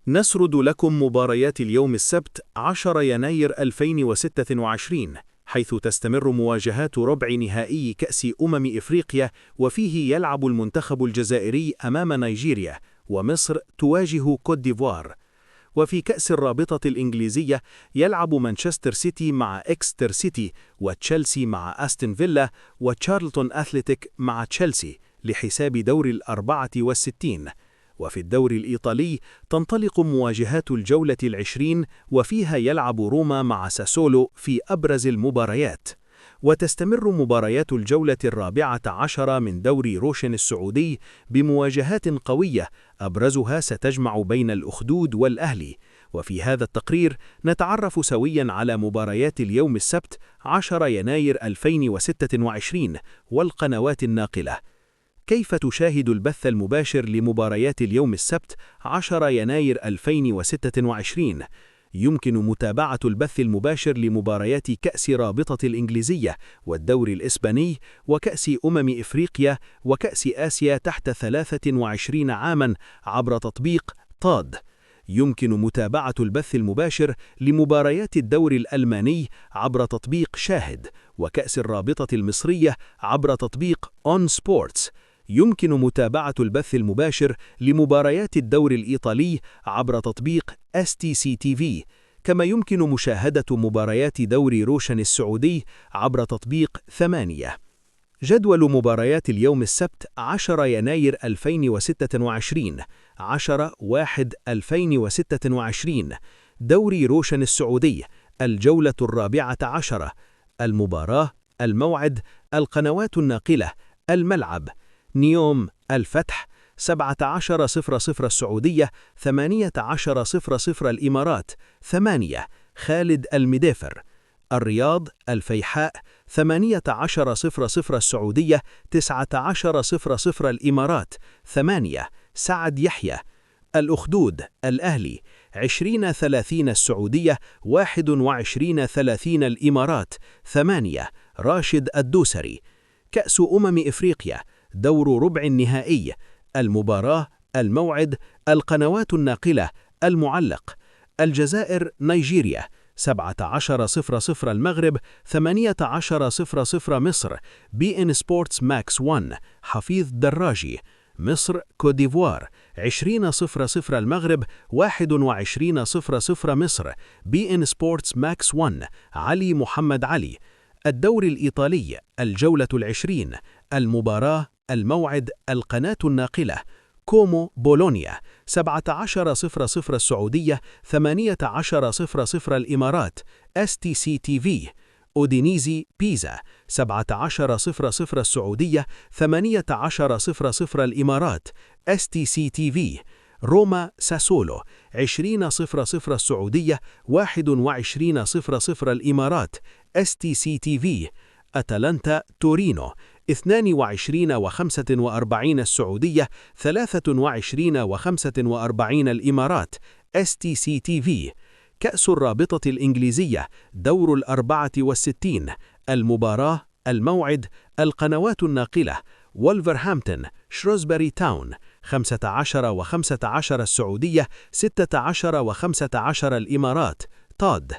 نسرد لكم مباريات اليوم السبت 10 يناير 2026، حيث تستمر مواجهات ربع نهائي كأس إفريقيا، وفيه يلعب المنتخب الجزائري أمام نيجيريا، ومصر تواجه كوت ديفوار. وفي كأس الرابطة الإنجليزية يلعب مانشستر سيتي مع إكستر سيتي، وتشيلسي مع أستون فيلا، وتشارلتون أثليتيك مع تشيلسي لحساب دور 64. وفي الدوري الإيطالي تنطلق مواجهات الجولة 20، وفيها يلعب روما مع ساسولو في أبرز المباريات. وتستمر مباريات الجولة 14 من دوري روشن السعودي بمواجهات قوية، أبرزها ستجمع بين الأخدود والأهلي. وفي هذا التقرير نتعرف سويا على مباريات اليوم السبت 10 يناير 2026 والقنوات الناقلة. كيف تشاهد البث المباشر لمباريات اليوم السبت 10 يناير 2026؟ يمكن متابعة البث المباشر لمباريات كأس رابطة الإنجليزية والدوري الإسباني وكأس إفريقيا وكأس آسيا تحت 23 عاما عبر تطبيق طاد. يمكن متابعة البث المباشر لمباريات الدوري الألماني عبر تطبيق شاهد، وكأس الرابطة المصرية عبر تطبيق أون سبورتس. يمكن متابعة البث المباشر لمباريات الدوري الإيطالي عبر تطبيق STC TV، كما يمكن مشاهدة مباريات دوري روشن السعودي عبر تطبيق 8. جدول مباريات اليوم السبت 10 يناير 2026 10/1/2026. دوري روشن السعودي، الجولة 14. المباراة، الموعد، القنوات الناقلة، الملعب. نيوم الفتح 17:00 السعودية، 18:00 الإمارات. 8. خالد المدافر. الرياض الفيحاء 18:00 السعودية، 19:00 الإمارات. 8. سعد يحيى. الأخدود الأهلي 20:30 السعودية، 21:30 الإمارات. 8. راشد الدوسري. كأس إفريقيا، دور ربع النهائي، المباراة، الموعد، القنوات الناقلة، المعلق. الجزائر نيجيريا 17:00 المغرب، 18:00 مصر. BN سبورتس ماكس 1 حفيظ دراجي. مصر كوت ديفوار 20:00 المغرب، 21:00 مصر. BN سبورتس ماكس 1 علي محمد علي. الدوري الإيطالي، الجولة 20، المباراة، الموعد، القناة الناقلة. كومو بولونيا 17:00 السعودية، 18:00 الإمارات. STC TV. أودينيزي بيزا 17:00 السعودية، 18:00 الإمارات. STC TV. روما ساسولو 20:00 السعودية، 21:00 الإمارات. STC TV. أتلانتا تورينو 22:45 السعودية، 23:45 الإمارات. STC TV. كأس الرابطة الإنجليزية، دور 64، المباراة، الموعد، القنوات الناقلة. وولفرهامبتون شروزبري تاون 15:15 السعودية، 16:15 الإمارات. طاد.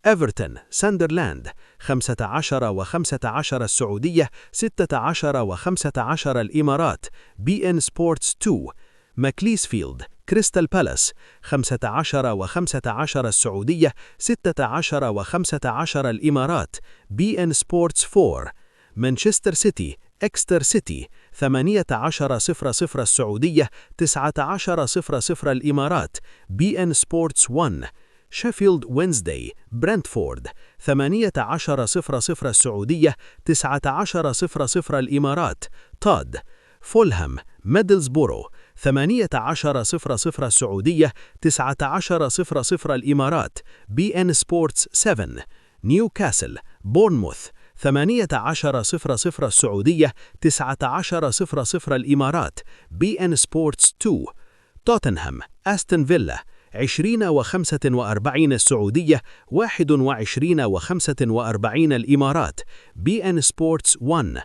إيفرتون ساندرلاند 15:15 السعودية، 16:15 الإمارات. BN سبورتس 2. ماكليسفيلد كريستال بالاس 15:15 السعودية، 16:15 الإمارات. BN سبورتس 4. مانشستر سيتي إكستر سيتي 18:00 السعودية، 19:00 الإمارات. BN سبورتس 1. شيفيلد وينزداي برنتفورد 18:00 السعودية، 19:00 الإمارات. تاد. فولهام ميدلزبورو 18:00 السعودية، 19:00 الإمارات. BN سبورتس 7. نيوكاسل بورنموث 18:00 السعودية، 19:00 الإمارات. BN سبورتس 2. توتنهام أستون فيلا 20:45 السعودية، 21:45 الإمارات. BN سبورتس 1.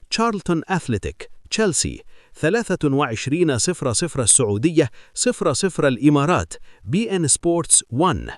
تشارلتون أثليتيك تشيلسي 23:00 السعودية 00 الإمارات BN سبورتس 1.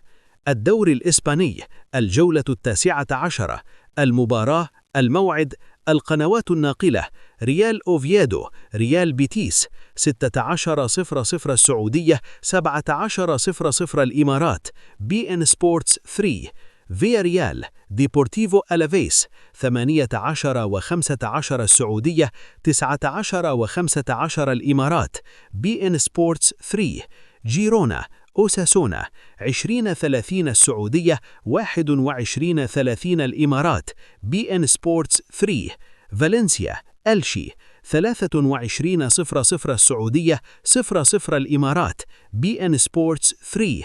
الدوري الإسباني الجولة 19، المباراة، الموعد، القنوات الناقلة: ريال أوفيادو ريال بيتيس 16:00 السعودية 17:00 الإمارات BN سبورتس 3. فياريال ديبورتيفو ألافيس 18:15 السعودية 19:15 الإمارات BN سبورتس 3. جيرونا أوساسونا 20:30 السعودية 21:30 الإمارات BN سبورتس 3. فالنسيا ألشي 23:00 السعودية 00 الإمارات BN سبورتس 3.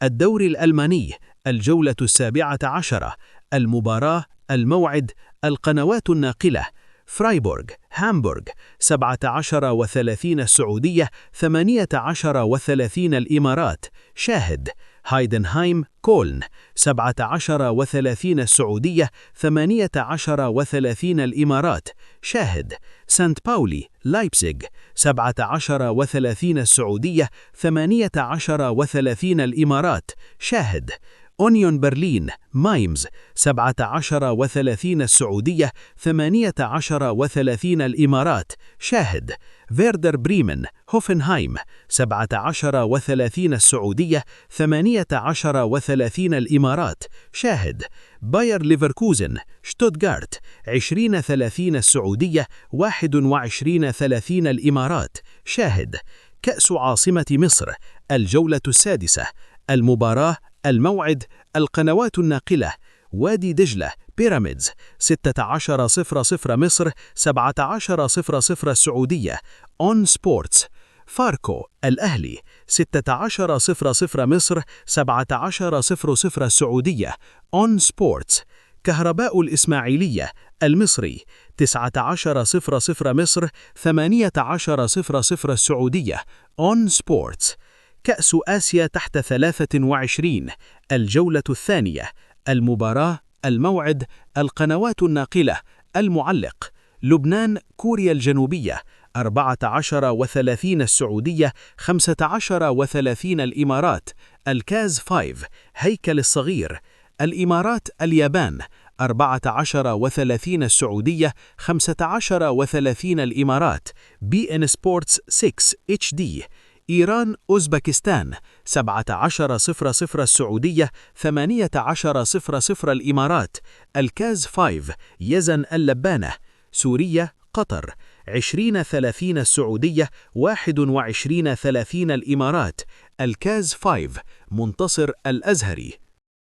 الدوري الألماني الجولة 17، المباراة، الموعد، القنوات الناقلة: فرايبورغ هامبورغ 17:30 السعودية 18:30 الإمارات شاهد. هايدنهايم كولن 17:30 السعودية 18:30 الإمارات شاهد. سانت باولي لايبزيغ 17:30 السعودية 18:30 الإمارات شاهد. أونيون برلين مايمز 17:30 السعودية 18:30 الإمارات شاهد. فيردر بريمن هوفنهايم 17:30 السعودية 18:30 الإمارات شاهد. باير ليفركوزن شتوتغارت 20:30 السعودية 21:30 الإمارات شاهد. كأس عاصمة مصر الجولة 6، المباراة، الموعد، القنوات الناقلة: وادي دجلة بيراميدز 16:00 مصر 17:00 السعودية أون سبورتس. فاركو الأهلي 16:00 مصر 17:00 السعودية أون سبورتس. كهرباء الإسماعيلية المصري 19:00 مصر 18:00 السعودية أون سبورتس. كأس آسيا تحت 23 الجولة 2، المباراة، الموعد، القنوات الناقلة، المعلق: لبنان كوريا الجنوبية 14:30 السعودية 15:30 الإمارات الكاز 5 هيكل الصغير. الإمارات اليابان 14:30 السعودية 15:30 الإمارات BN سبورتس 6 HD. إيران أوزبكستان 17:00 السعودية 18:00 الإمارات الكاز 5 يزن اللبانة. سوريا قطر 20:30 السعودية 21:30 الإمارات الكاز 5 منتصر الأزهري.